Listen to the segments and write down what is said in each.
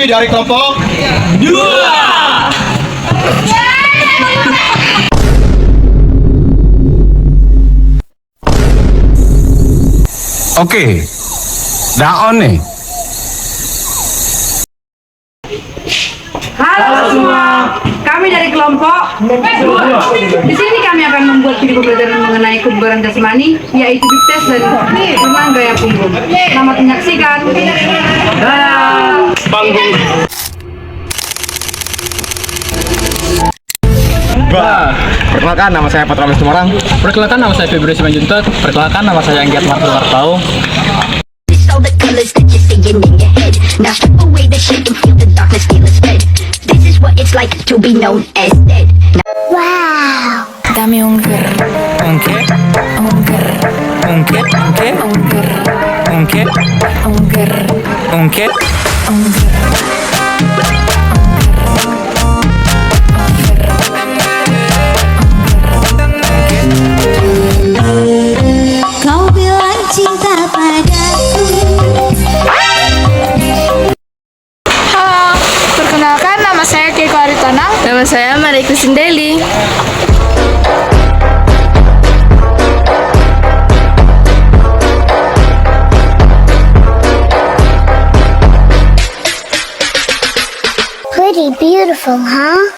dari kelompok Oke, daon nih. Halo semua, kami dari kelompok. Di sini kami akan membuat video pembelajaran mengenai kebugaran jasmani, yaitu big test dan renang gaya punggung. Selamat menyaksikan. panggung. Perkenalkan, nama saya Patra Mas Tumarang. Perkenalkan, nama saya Februari Simanjuntak. Perkenalkan, nama saya Anggiat Martul Wartau. All the colors that you're seeing in your head. Now strip away the shade and feel the darkness, feel it spread. This is what it's like to be known as dead. Wow. Dame ungker. Ungke, Ungker. ungke, ungke, Ungker. ungke, Ungker. ungke. Ungker. Kau bilang cinta padaku. Halo, perkenalkan nama saya Keiko Aritonang. Nama saya Marie Christine Deli. Pretty beautiful, huh?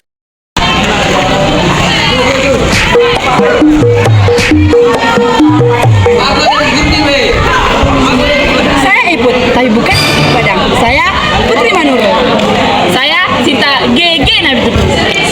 Saya Iput, tapi bukan Padang. Saya Putri Manurul. Saya Cinta GG Nabi Tutus.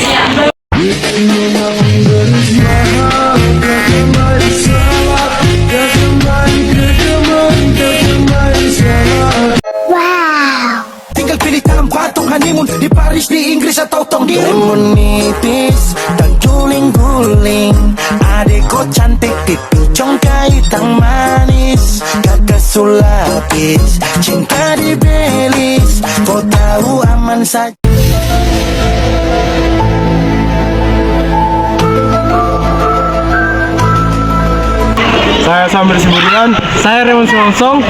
Wow. Tinggal pilih tempat tong honeymoon di Paris, di Inggris atau tong di Menitis dan guling-guling. Adekku cantik pipi congkai tang manis. Kakak sulapis cinta di Belis. Kau tahu aman saja. Saya Samir Siburian. Saya Raymond Solongsong.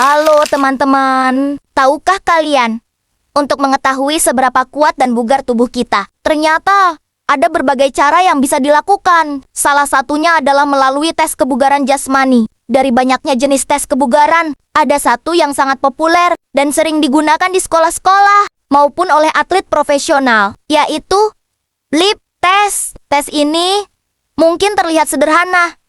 Halo teman-teman, tahukah kalian untuk mengetahui seberapa kuat dan bugar tubuh kita? Ternyata ada berbagai cara yang bisa dilakukan. Salah satunya adalah melalui tes kebugaran jasmani. Dari banyaknya jenis tes kebugaran, ada satu yang sangat populer dan sering digunakan di sekolah-sekolah maupun oleh atlet profesional, yaitu lip test. Tes ini mungkin terlihat sederhana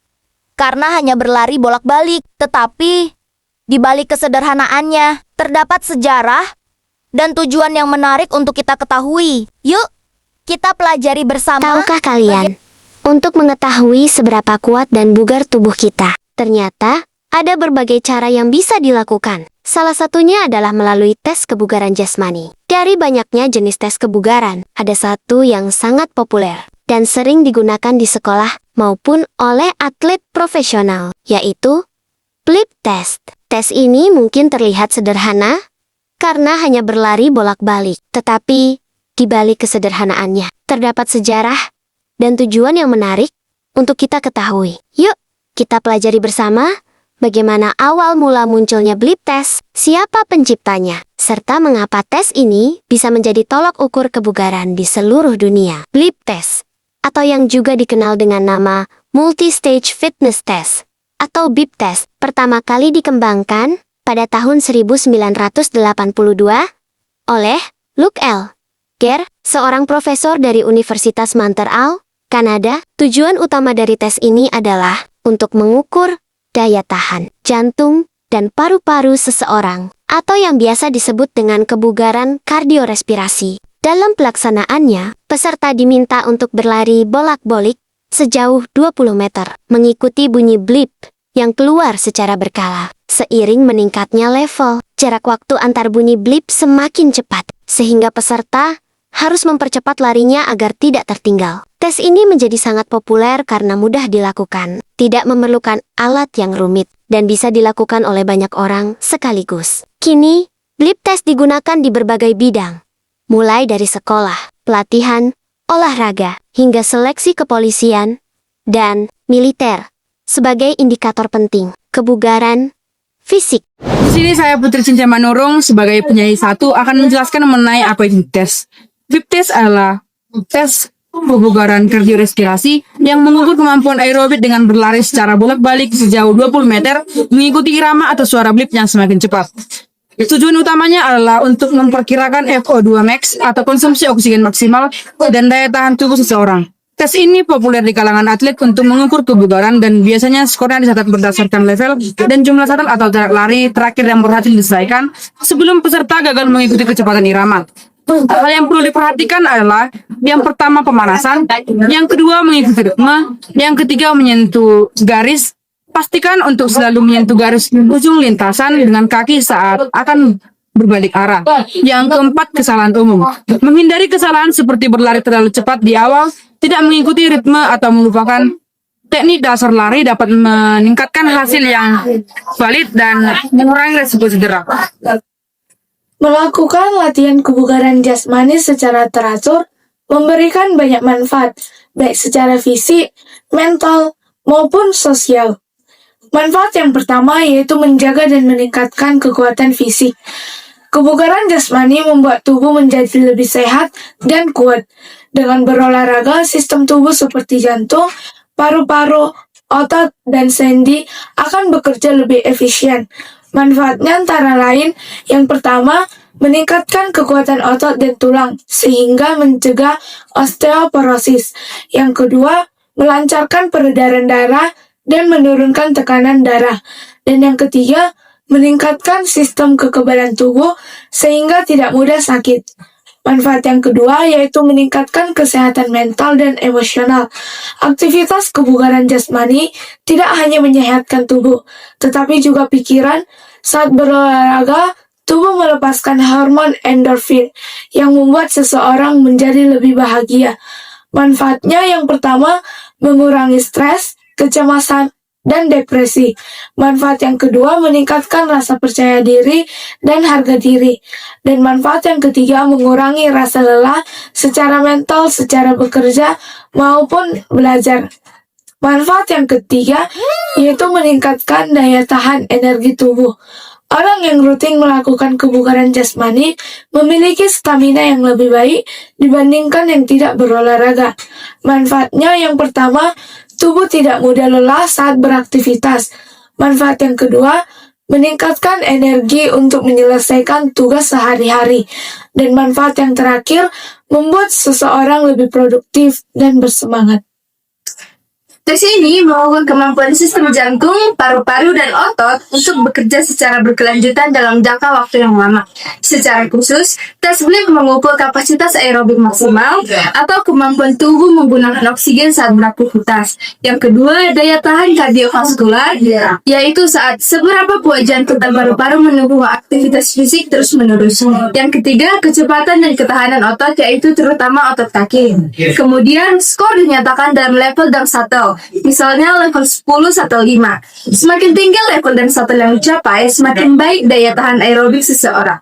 karena hanya berlari bolak-balik, tetapi di balik kesederhanaannya terdapat sejarah dan tujuan yang menarik untuk kita ketahui. Yuk, kita pelajari bersama. Tahukah kalian, untuk mengetahui seberapa kuat dan bugar tubuh kita, ternyata ada berbagai cara yang bisa dilakukan. Salah satunya adalah melalui tes kebugaran jasmani. Dari banyaknya jenis tes kebugaran, ada satu yang sangat populer dan sering digunakan di sekolah maupun oleh atlet profesional, yaitu lip test. Tes ini mungkin terlihat sederhana karena hanya berlari bolak-balik, tetapi di balik kesederhanaannya terdapat sejarah dan tujuan yang menarik untuk kita ketahui. Yuk, kita pelajari bersama bagaimana awal mula munculnya blip test, siapa penciptanya, serta mengapa tes ini bisa menjadi tolak ukur kebugaran di seluruh dunia. Blip test, atau yang juga dikenal dengan nama Multi-Stage Fitness Test atau BIP test, pertama kali dikembangkan pada tahun 1982 oleh Luc L. Ger, seorang profesor dari Universitas Montreal, Kanada. Tujuan utama dari tes ini adalah untuk mengukur daya tahan jantung dan paru-paru seseorang, atau yang biasa disebut dengan kebugaran kardiorespirasi. Dalam pelaksanaannya, peserta diminta untuk berlari bolak-balik sejauh 20 meter, mengikuti bunyi blip yang keluar secara berkala. Seiring meningkatnya level, jarak waktu antar bunyi blip semakin cepat, sehingga peserta harus mempercepat larinya agar tidak tertinggal. Tes ini menjadi sangat populer karena mudah dilakukan, tidak memerlukan alat yang rumit, dan bisa dilakukan oleh banyak orang sekaligus. Kini, blip test digunakan di berbagai bidang, mulai dari sekolah, pelatihan, olahraga, hingga seleksi kepolisian, dan militer, sebagai indikator penting kebugaran fisik. Di sini saya Putri Cincin Manurung sebagai penyanyi satu akan menjelaskan mengenai apa itu tes. Blip test adalah tes kebugaran kardiorespirasi yang mengukur kemampuan aerobik dengan berlari secara bolak-balik sejauh 20 meter mengikuti irama atau suara blip yang semakin cepat. Tujuan utamanya adalah untuk memperkirakan FO2 max atau konsumsi oksigen maksimal dan daya tahan tubuh seseorang. Tes ini populer di kalangan atlet untuk mengukur kebugaran dan biasanya skornya dicatat berdasarkan level dan jumlah shuttle atau jarak lari terakhir yang berhasil diselesaikan sebelum peserta gagal mengikuti kecepatan irama. Hal yang perlu diperhatikan adalah yang pertama pemanasan, yang kedua mengikuti ritme, yang ketiga menyentuh garis. Pastikan untuk selalu menyentuh garis ujung lintasan dengan kaki saat akan berbalik arah. Yang keempat, kesalahan umum. Menghindari kesalahan seperti berlari terlalu cepat di awal, tidak mengikuti ritme atau melupakan teknik dasar lari dapat meningkatkan hasil yang valid dan mengurangi resiko cedera. Melakukan latihan kebugaran jasmani secara teratur memberikan banyak manfaat, baik secara fisik, mental, maupun sosial. Manfaat yang pertama yaitu menjaga dan meningkatkan kekuatan fisik. Kebugaran jasmani membuat tubuh menjadi lebih sehat dan kuat. Dengan berolahraga, sistem tubuh seperti jantung, paru-paru, otot, dan sendi akan bekerja lebih efisien. Manfaatnya antara lain, yang pertama, meningkatkan kekuatan otot dan tulang, sehingga mencegah osteoporosis. Yang kedua, melancarkan peredaran darah dan menurunkan tekanan darah. Dan yang ketiga, meningkatkan sistem kekebalan tubuh, sehingga tidak mudah sakit. Manfaat yang kedua yaitu meningkatkan kesehatan mental dan emosional. Aktivitas kebugaran jasmani tidak hanya menyehatkan tubuh, tetapi juga pikiran. Saat berolahraga, tubuh melepaskan hormon endorfin yang membuat seseorang menjadi lebih bahagia. Manfaatnya yang pertama, mengurangi stres, kecemasan, dan depresi. Manfaat yang kedua, meningkatkan rasa percaya diri dan harga diri. Dan manfaat yang ketiga, mengurangi rasa lelah secara mental, secara bekerja, maupun belajar. Manfaat yang ketiga, yaitu meningkatkan daya tahan energi tubuh. Orang yang rutin melakukan kebugaran jasmani memiliki stamina yang lebih baik dibandingkan yang tidak berolahraga. Manfaatnya yang pertama, tubuh tidak mudah lelah saat beraktivitas. Manfaat yang kedua, meningkatkan energi untuk menyelesaikan tugas sehari-hari. Dan manfaat yang terakhir, membuat seseorang lebih produktif dan bersemangat. Tes ini mengukur kemampuan sistem jantung, paru-paru, dan otot untuk bekerja secara berkelanjutan dalam jangka waktu yang lama. Secara khusus, tes blip mengukur kapasitas aerobik maksimal atau kemampuan tubuh menggunakan oksigen saat beraktivitas. Yang kedua, daya tahan kardiovaskular, yaitu saat seberapa kuat jantung dan paru-paru mendukung aktivitas fisik terus-menerus. Yang ketiga, kecepatan dan ketahanan otot, yaitu terutama otot kaki. Kemudian, skor dinyatakan dalam level dan shuttle. Misalnya level 10 atau 5. Semakin tinggi level dan shuttle yang dicapai, semakin baik daya tahan aerobik seseorang.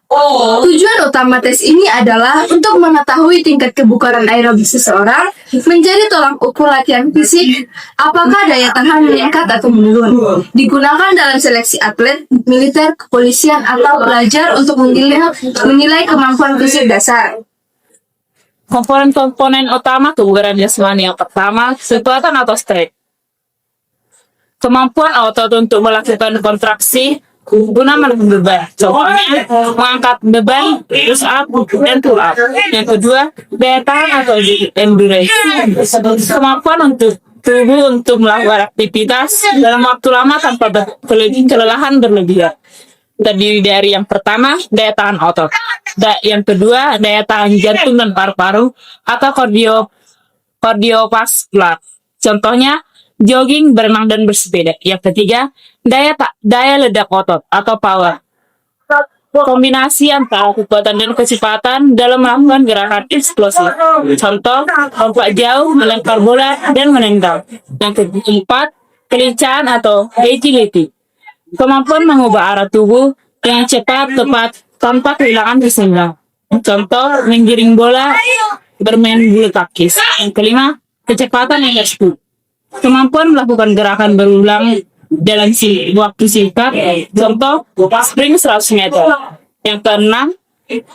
Tujuan utama tes ini adalah untuk mengetahui tingkat kebugaran aerobik seseorang, menjadi tolak ukur latihan fisik, apakah daya tahan meningkat atau menurun. Digunakan dalam seleksi atlet, militer, kepolisian, atau pelajar untuk menilai kemampuan fisik dasar. Komponen-komponen utama kebugaran jasmani yang pertama, kekuatan atau strength. Kemampuan otot untuk melakukan kontraksi guna menahan beban. Contohnya, mengangkat beban, push up, dan pull up. Yang kedua, daya tahan atau endurance. Kemampuan untuk tubuh untuk melakukan aktivitas dalam waktu lama tanpa kelelahan berlebihan. Terdiri dari yang pertama, daya tahan otot. Yang kedua, daya tahan jantung dan paru-paru atau kardiovaskular. Contohnya, jogging, berenang, dan bersepeda. Yang ketiga, daya ledak otot atau power. kombinasi antara kekuatan dan kecepatan dalam melakukan gerakan eksplosif. Contoh, lompat jauh, melempar bola, dan menendang. Yang keempat, kelincahan atau agility. Kemampuan mengubah arah tubuh dengan cepat, tepat, tanpa kehilangan keseimbangan. Contoh, menggiring bola, bermain bulu tangkis. Yang kelima, kecepatan yang eksplosif. Kemampuan melakukan gerakan berulang dalam waktu singkat. Contoh, sprint 100 meter. Yang keenam,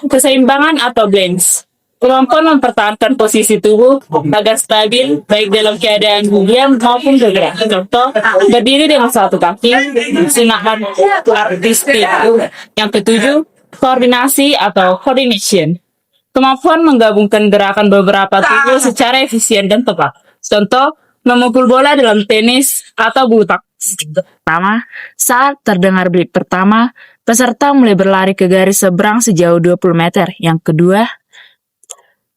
keseimbangan atau balance. Kemampuan mempertahankan posisi tubuh agar stabil baik dalam keadaan diam maupun bergerak. Contoh, berdiri dengan satu kaki, menggunakan artistik. Yang ketujuh, koordinasi atau coordination. Kemampuan menggabungkan gerakan beberapa tubuh secara efisien dan tepat. Contoh, memukul bola dalam tenis atau bulu tangkis. Pertama, saat terdengar blip pertama, peserta mulai berlari ke garis seberang sejauh 20 meter. Yang kedua,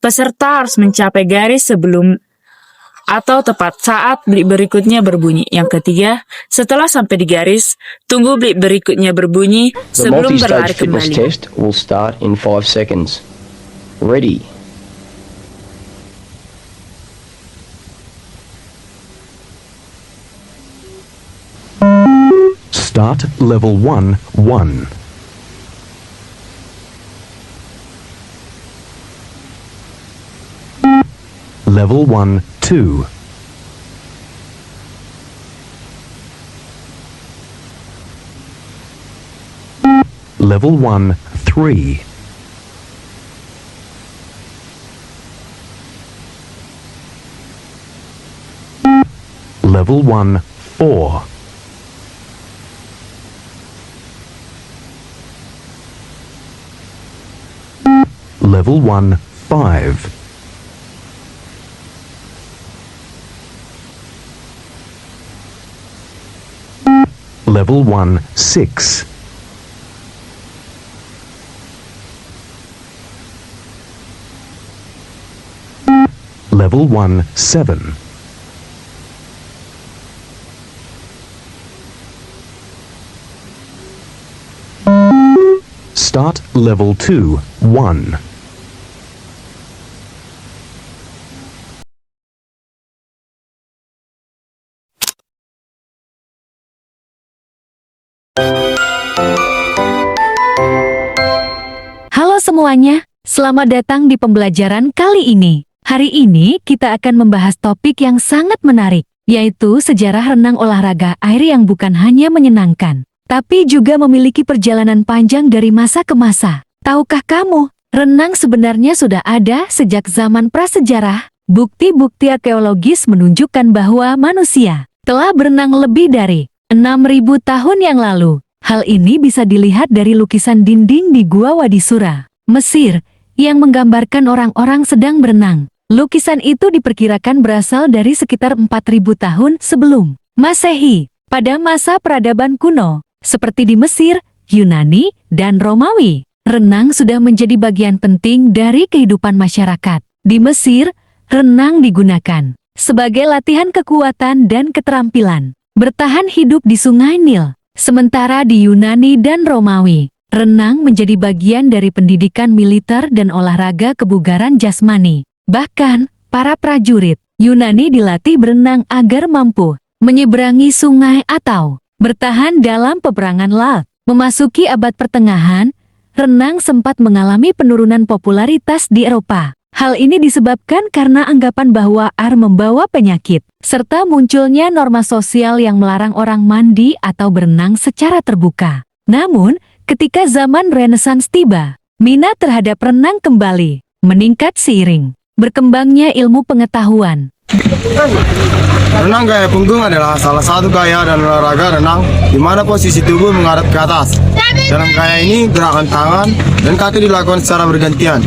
peserta harus mencapai garis sebelum atau tepat saat blip berikutnya berbunyi. Yang ketiga, setelah sampai di garis, tunggu blip berikutnya berbunyi sebelum berlari kembali. Test will start in 5 seconds. Ready. Start level 1, 1. Level 1, 2. Level 1, 3. Level 1, 4. Level 1, 5. Level 1, 6. Level 1, 7. Start level 2, 1. Halo semuanya, selamat datang di pembelajaran kali ini. Hari ini kita akan membahas topik yang sangat menarik, yaitu sejarah renang olahraga air yang bukan hanya menyenangkan, tapi juga memiliki perjalanan panjang dari masa ke masa. Tahukah kamu, renang sebenarnya sudah ada sejak zaman prasejarah. Bukti-bukti arkeologis menunjukkan bahwa manusia telah berenang lebih dari 6.000 tahun yang lalu. Hal ini bisa dilihat dari lukisan dinding di Gua Wadi Sura, Mesir, yang menggambarkan orang-orang sedang berenang. Lukisan itu diperkirakan berasal dari sekitar 4.000 tahun sebelum Masehi, pada masa peradaban kuno, seperti di Mesir, Yunani, dan Romawi. Renang sudah menjadi bagian penting dari kehidupan masyarakat. Di Mesir, renang digunakan sebagai latihan kekuatan dan keterampilan bertahan hidup di Sungai Nil. Sementara di Yunani dan Romawi, renang menjadi bagian dari pendidikan militer dan olahraga kebugaran jasmani. Bahkan, para prajurit Yunani dilatih berenang agar mampu menyeberangi sungai atau bertahan dalam peperangan laut. Memasuki abad pertengahan, renang sempat mengalami penurunan popularitas di Eropa. Hal ini disebabkan karena anggapan bahwa air membawa penyakit, serta munculnya norma sosial yang melarang orang mandi atau berenang secara terbuka. Namun, ketika zaman Renaissance tiba, minat terhadap renang kembali meningkat seiring berkembangnya ilmu pengetahuan. Renang gaya punggung adalah salah satu gaya dan olahraga renang di mana posisi tubuh menghadap ke atas. Dalam gaya ini, gerakan tangan dan kaki dilakukan secara bergantian.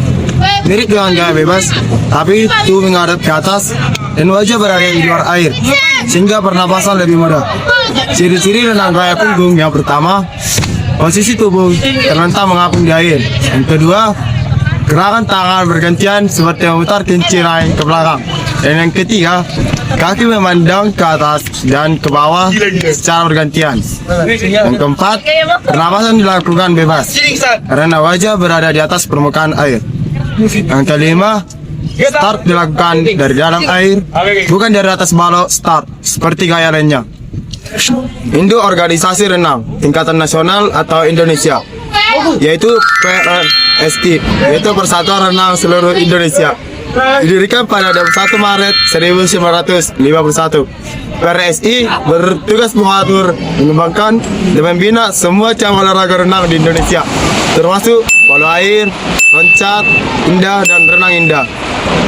Mirip dengan gaya bebas, tapi tubuh menghadap ke atas dan wajah berada di luar air, sehingga pernapasan lebih mudah. Ciri-ciri renang gaya punggung yang pertama, posisi tubuh terlentang mengapung di air. Yang kedua, gerakan tangan bergantian seperti memutar kincirai ke belakang. Dan yang ketiga, kaki memandang ke atas dan ke bawah secara bergantian. Yang keempat, pernapasan dilakukan bebas karena wajah berada di atas permukaan air. Yang kelima, start dilakukan dari dalam air, bukan dari atas balok start seperti gaya lainnya. Induk organisasi renang tingkatan nasional atau Indonesia, yaitu PRSI, yaitu Persatuan Renang Seluruh Indonesia. Didirikan pada 21 Maret 1951. PRSI bertugas mengatur, mengembangkan, dan membina semua cabang olahraga renang di Indonesia, termasuk polo air, loncat indah, dan renang indah.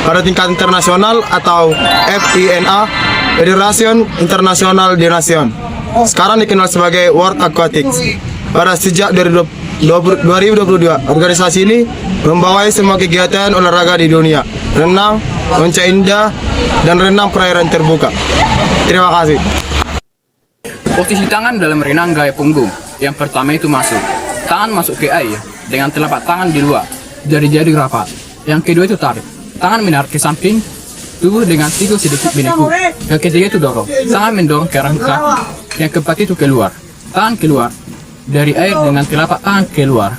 Pada tingkat internasional atau FINA, Federation International de Nation, sekarang dikenal sebagai World Aquatics. Pada sejak 2022, organisasi ini membawai semua kegiatan olahraga di dunia: renang, loncat indah, dan renang perairan terbuka. Terima kasih. Posisi tangan dalam renang gaya punggung. Yang pertama itu masuk. Tangan masuk ke air dengan telapak tangan di luar, jari-jari rapat. Yang kedua itu tarik. Tangan menarik ke samping, tubuh dengan siku sedikit meneku. Yang ketiga itu dorong. Tangan mendorong ke arah kaki. Yang keempat itu keluar. Tangan keluar dari air dengan telapak tangan keluar.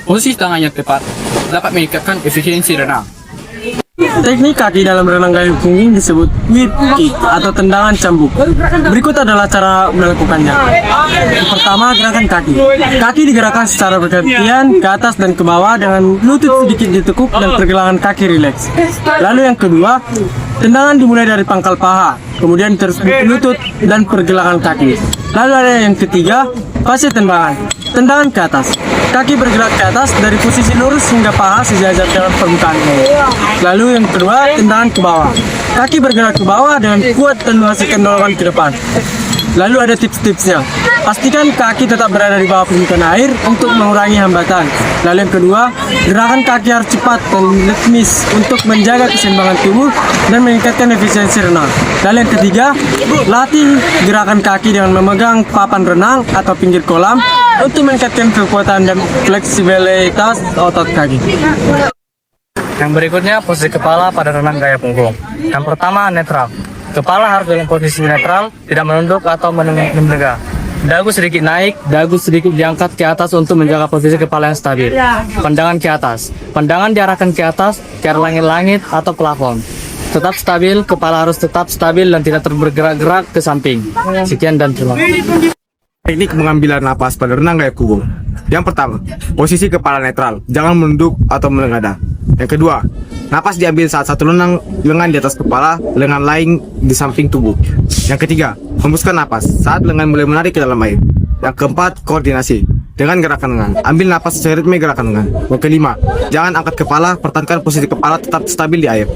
Posisi tangan yang tepat dapat meningkatkan efisiensi renang. Teknik kaki dalam renang gaya punggung disebut whip kick atau tendangan cambuk. Berikut adalah cara melakukannya. Pertama, gerakan kaki. Kaki digerakkan secara bergantian ke atas dan ke bawah dengan lutut sedikit ditekuk dan pergelangan kaki rileks. Lalu yang kedua, tendangan dimulai dari pangkal paha, kemudian terus lutut dan pergelangan kaki. Lalu ada yang ketiga, fase tendangan. Tendangan ke atas. Kaki bergerak ke atas dari posisi lurus hingga paha sejajar dengan permukaan air. Lalu yang kedua, tendangan ke bawah. Kaki bergerak ke bawah dengan kuat dan menghasilkan dorongan ke depan. Lalu ada tips-tipsnya. Pastikan kaki tetap berada di bawah permukaan air untuk mengurangi hambatan. Lalu yang kedua, gerakan kaki harus cepat dan ritmis untuk menjaga keseimbangan tubuh dan meningkatkan efisiensi renang. Lalu yang ketiga, latih gerakan kaki dengan memegang papan renang atau pinggir kolam untuk meningkatkan kekuatan dan fleksibilitas otot kaki. Yang berikutnya, posisi kepala pada renang gaya punggung. Yang pertama, netral. Kepala harus dalam posisi netral, tidak menunduk atau menegak. Dagu sedikit naik, dagu sedikit diangkat ke atas untuk menjaga posisi kepala yang stabil. Pandangan ke atas. Pandangan diarahkan ke atas, ke arah langit-langit atau plafon. Tetap stabil, kepala harus tetap stabil dan tidak bergerak-gerak ke samping. Sekian dan terima kasih. Teknik pengambilan napas pada renang gaya punggung. Yang pertama, posisi kepala netral, jangan menunduk atau menengadah. Yang kedua, napas diambil saat satu lengan di atas kepala, lengan lain di samping tubuh. Yang ketiga, hembuskan napas saat lengan mulai menarik ke dalam air. Yang keempat, koordinasi dengan gerakan lengan. Ambil napas sesuai ritme gerakan lengan. Yang kelima, jangan angkat kepala, pertahankan posisi kepala tetap stabil di air.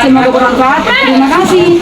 Semoga bermanfaat. Terima kasih.